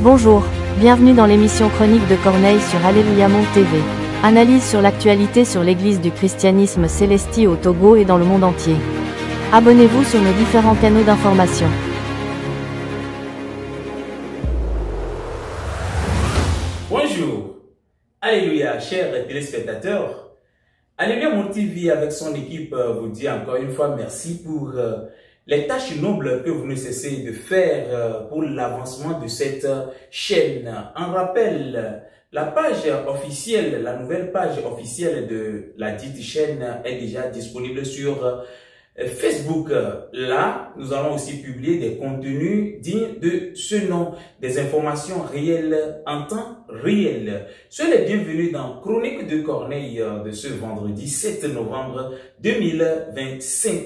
Bonjour, bienvenue dans l'émission chronique de Corneille sur Alléluia Monde TV. Analyse sur l'actualité sur l'église du christianisme Célestie au Togo et dans le monde entier. Abonnez-vous sur nos différents canaux d'information. Bonjour, Alléluia, chers téléspectateurs. Alléluia Monde TV avec son équipe vous dit encore une fois merci pour les tâches nobles que vous ne cessez de faire pour l'avancement de cette chaîne. En rappel, la page officielle, la nouvelle page officielle de la dite chaîne est déjà disponible sur Facebook. Là, nous allons aussi publier des contenus dignes de ce nom, des informations réelles en temps réel. Soyez les bienvenus dans Chronique de Corneille de ce vendredi 7 novembre 2025.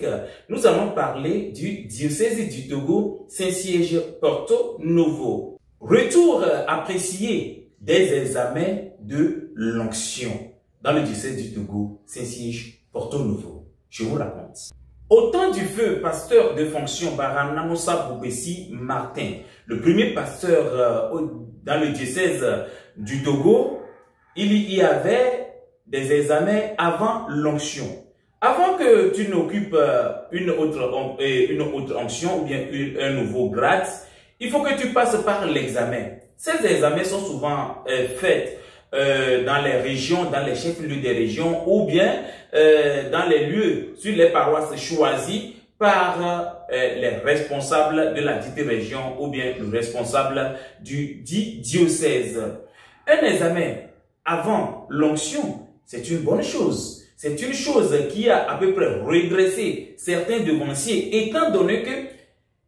Nous allons parler du diocèse du Togo, Saint-Siège Porto Novo. Retour apprécié des examens de l'onction dans le diocèse du Togo, Saint-Siège Porto Novo. Je vous raconte. Au temps du feu pasteur de fonction Baranamosa Boubessi Martin, le premier pasteur dans le diocèse du Togo, il y avait des examens avant l'onction. Avant que tu n'occupes une autre onction ou bien un nouveau grade, il faut que tu passes par l'examen. Ces examens sont souvent faits dans les régions, dans les chefs-lieux des régions ou bien dans les lieux, sur les paroisses choisies par les responsables de la dite région ou bien le responsable du dit diocèse. Un examen avant l'onction, c'est une bonne chose. C'est une chose qui a à peu près redressé certains devanciers, étant donné que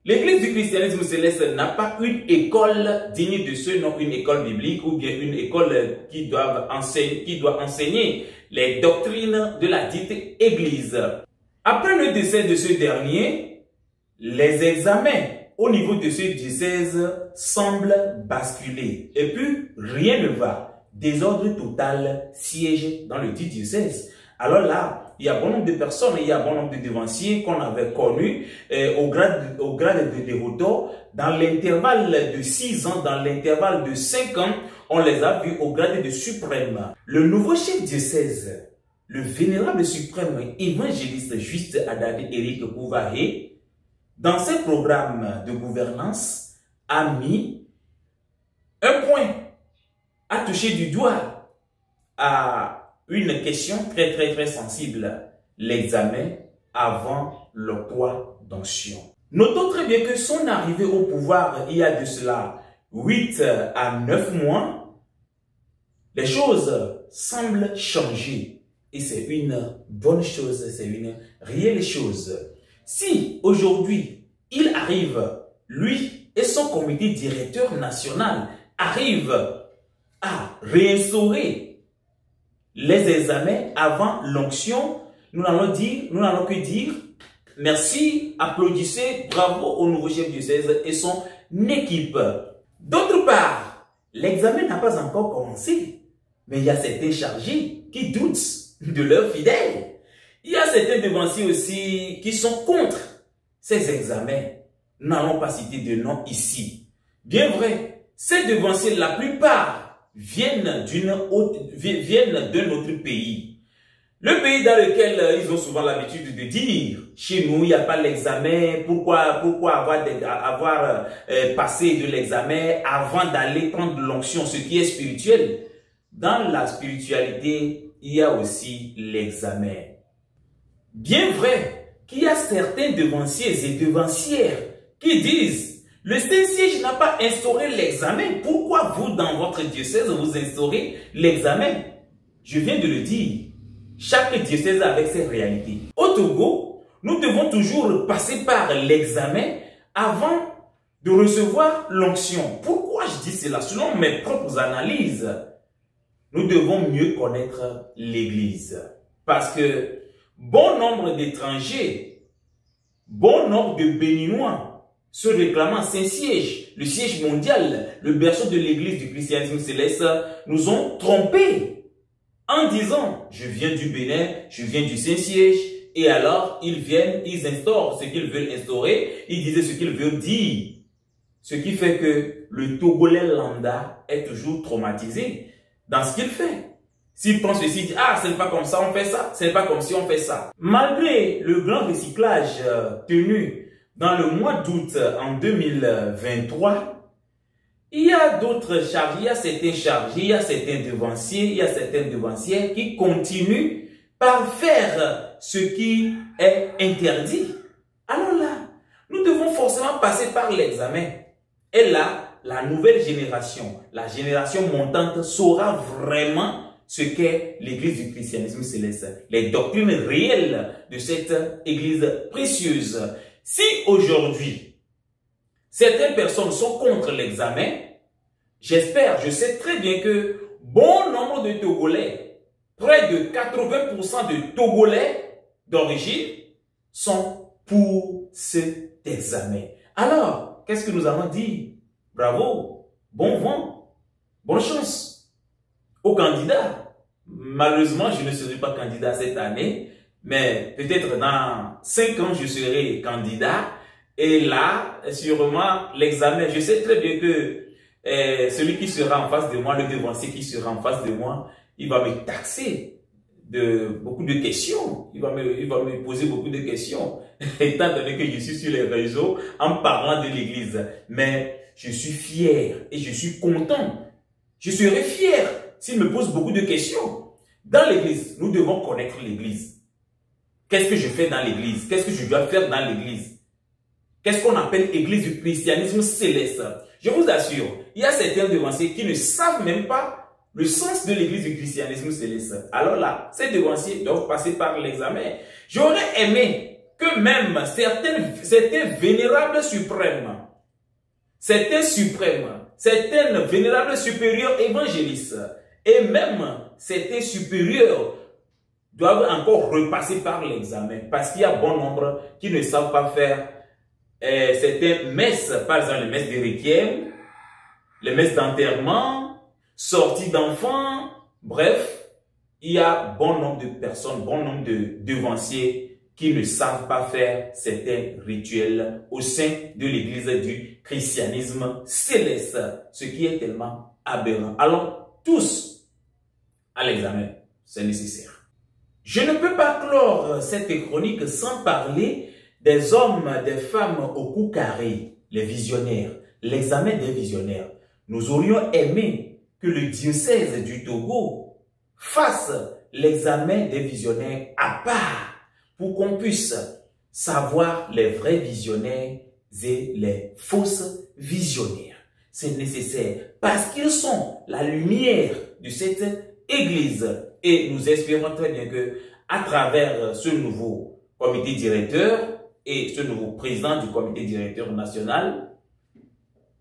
l'Église du christianisme céleste n'a pas une école digne de ce nom, une école biblique ou bien une école qui doit enseigner les doctrines de la dite Église. Après le décès de ce dernier, les examens au niveau de ce diocèse semblent basculer. Et puis, rien ne va. Désordre total siège dans le dit diocèse. Alors là, il y a bon nombre de personnes, il y a bon nombre de devanciers qu'on avait connus au grade de dévoto. Dans l'intervalle de 6 ans, dans l'intervalle de 5 ans, on les a vus au grade de suprême. Le nouveau chef diocèse, le vénérable suprême évangéliste Juste Adade Éric Bouvahé, dans ses programmes de gouvernance, a mis un point, a touché du doigt à une question très sensible, l'examen avant l'octroi d'onction. Notons très bien que son arrivée au pouvoir il y a de cela 8 à 9 mois, les choses semblent changer et c'est une bonne chose, c'est une réelle chose. Si aujourd'hui il arrive, lui et son comité directeur national arrivent à réinstaurer les examens avant l'onction, nous n'allons que dire merci, applaudissez, bravo au nouveau chef diocèse et son équipe. D'autre part, l'examen n'a pas encore commencé, mais il y a certains chargés qui doutent de leurs fidèles. Il y a certains devanciers aussi qui sont contre ces examens. Nous n'allons pas citer de nom ici. Bien vrai, ces devanciers, la plupart, viennent d'un autre pays. Le pays dans lequel ils ont souvent l'habitude de dire, chez nous, il n'y a pas l'examen, pourquoi avoir passé de l'examen avant d'aller prendre l'onction, ce qui est spirituel. Dans la spiritualité, il y a aussi l'examen. Bien vrai qu'il y a certains devanciers et devancières qui disent le Saint-Siège n'a pas instauré l'examen. Pourquoi vous, dans votre diocèse, vous instaurez l'examen? Je viens de le dire. Chaque diocèse a avec ses réalités. Au Togo, nous devons toujours passer par l'examen avant de recevoir l'onction. Pourquoi je dis cela? Selon mes propres analyses, nous devons mieux connaître l'Église. Parce que bon nombre d'étrangers, bon nombre de Béninois, se réclamant Saint-Siège, le siège mondial, le berceau de l'église du christianisme céleste, nous ont trompés en disant « je viens du Bénin, je viens du Saint-Siège » et alors ils viennent, ils instaurent ce qu'ils veulent instaurer, ils disent ce qu'ils veulent dire. Ce qui fait que le Togolais lambda est toujours traumatisé dans ce qu'il fait. S'il pense ceci, il dit, ah, ce n'est pas comme ça, on fait ça, ce n'est pas comme si on fait ça. Malgré le grand recyclage tenu dans le mois d'août en 2023, il y a d'autres charges, il y a certains chargés, il y a certains devanciers, il y a certaines devancières qui continuent par faire ce qui est interdit. Alors là, nous devons forcément passer par l'examen. Et là, la nouvelle génération, la génération montante saura vraiment ce qu'est l'église du christianisme céleste, les doctrines réelles de cette église précieuse. Si aujourd'hui, certaines personnes sont contre l'examen, j'espère, je sais très bien que bon nombre de Togolais, près de 80% de Togolais d'origine, sont pour cet examen. Alors, qu'est-ce que nous allons dire? Bravo, bon vent, bonne chance aux candidats. Malheureusement, je ne serai pas candidat cette année, mais peut-être dans 5 ans, je serai candidat. Et là, sûrement, l'examen, je sais très bien que celui qui sera en face de moi, le devancier qui sera en face de moi, il va me taxer de beaucoup de questions. Il va me poser beaucoup de questions, étant donné que je suis sur les réseaux en parlant de l'église. Mais je suis fier et je suis content. Je serai fier s'il me pose beaucoup de questions. Dans l'église, nous devons connaître l'église. Qu'est-ce que je fais dans l'église? Qu'est-ce que je dois faire dans l'église? Qu'est-ce qu'on appelle église du christianisme céleste? Je vous assure, il y a certains devanciers qui ne savent même pas le sens de l'église du christianisme céleste. Alors là, ces devanciers doivent passer par l'examen. J'aurais aimé que même certains vénérables suprêmes, certains vénérables supérieurs évangélistes, et même certains supérieurs doivent encore repasser par l'examen. Parce qu'il y a bon nombre qui ne savent pas faire certaines messes, par exemple les messes de requiem, les messes d'enterrement, sorties d'enfants. Bref, il y a bon nombre de personnes, bon nombre de devanciers qui ne savent pas faire certains rituels au sein de l'église du christianisme céleste, ce qui est tellement aberrant. Allons tous à l'examen, c'est nécessaire. Je ne peux pas clore cette chronique sans parler des hommes, des femmes au cou carré, les visionnaires, l'examen des visionnaires. Nous aurions aimé que le diocèse du Togo fasse l'examen des visionnaires à part pour qu'on puisse savoir les vrais visionnaires et les fausses visionnaires. C'est nécessaire parce qu'ils sont la lumière de cette église. Et nous espérons très bien que à travers ce nouveau comité directeur et ce nouveau président du comité directeur national,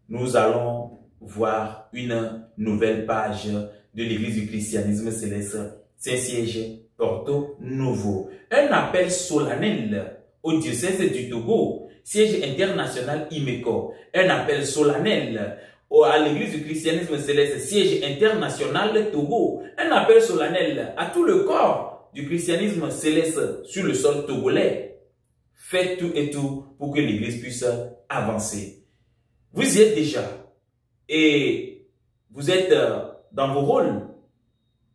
nous allons voir une nouvelle page de l'église du christianisme céleste, Saint-Siège Porto Novo. Un appel solennel au diocèse du Togo, siège international IMECO. Un appel solennel à l'église du christianisme céleste, siège international Togo. Un appel solennel à tout le corps du christianisme céleste sur le sol togolais. Faites tout et tout pour que l'église puisse avancer. Vous y êtes déjà et vous êtes dans vos rôles.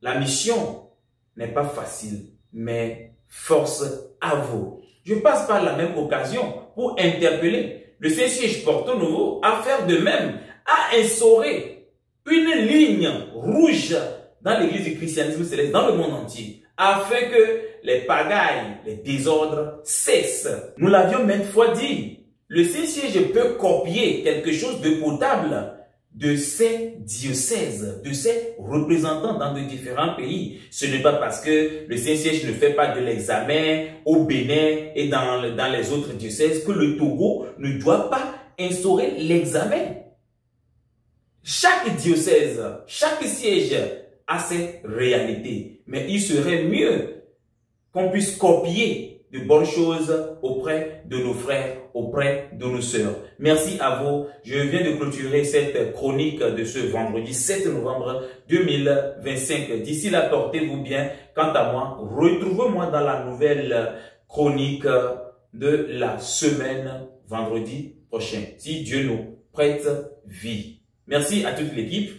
La mission n'est pas facile, mais force à vous. Je passe par la même occasion pour interpeller le Saint-Siège Porto Novo à faire de même, à instaurer une ligne rouge dans l'église du christianisme céleste, dans le monde entier, afin que les pagailles, les désordres cessent. Nous l'avions maintes fois dit, le Saint-Siège peut copier quelque chose de potable de ces diocèses, de ces représentants dans de différents pays. Ce n'est pas parce que le Saint-Siège ne fait pas de l'examen au Bénin et dans les autres diocèses que le Togo ne doit pas instaurer l'examen. Chaque diocèse, chaque siège a ses réalités. Mais il serait mieux qu'on puisse copier de bonnes choses auprès de nos frères, auprès de nos sœurs. Merci à vous. Je viens de clôturer cette chronique de ce vendredi 7 novembre 2025. D'ici là, portez-vous bien. Quant à moi, retrouvez-moi dans la nouvelle chronique de la semaine vendredi prochain. Si Dieu nous prête vie. Merci à toute l'équipe.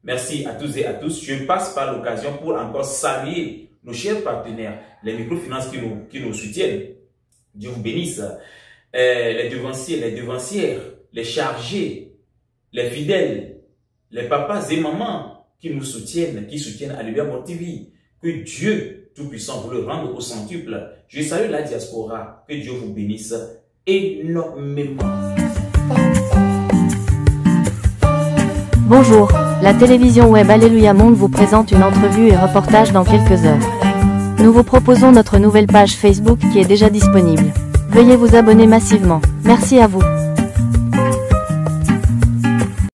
Merci à tous et à tous. Je passe par l'occasion pour encore saluer nos chers partenaires, les microfinances qui nous soutiennent. Dieu vous bénisse. Les devanciers, les devancières, les chargés, les fidèles, les papas et mamans qui nous soutiennent, qui soutiennent Alléluia Monde TV. Que Dieu Tout-Puissant vous le rende au centuple. Je salue la diaspora. Que Dieu vous bénisse énormément. Bonjour, la télévision web Alléluia Monde vous présente une entrevue et reportage dans quelques heures. Nous vous proposons notre nouvelle page Facebook qui est déjà disponible. Veuillez vous abonner massivement. Merci à vous.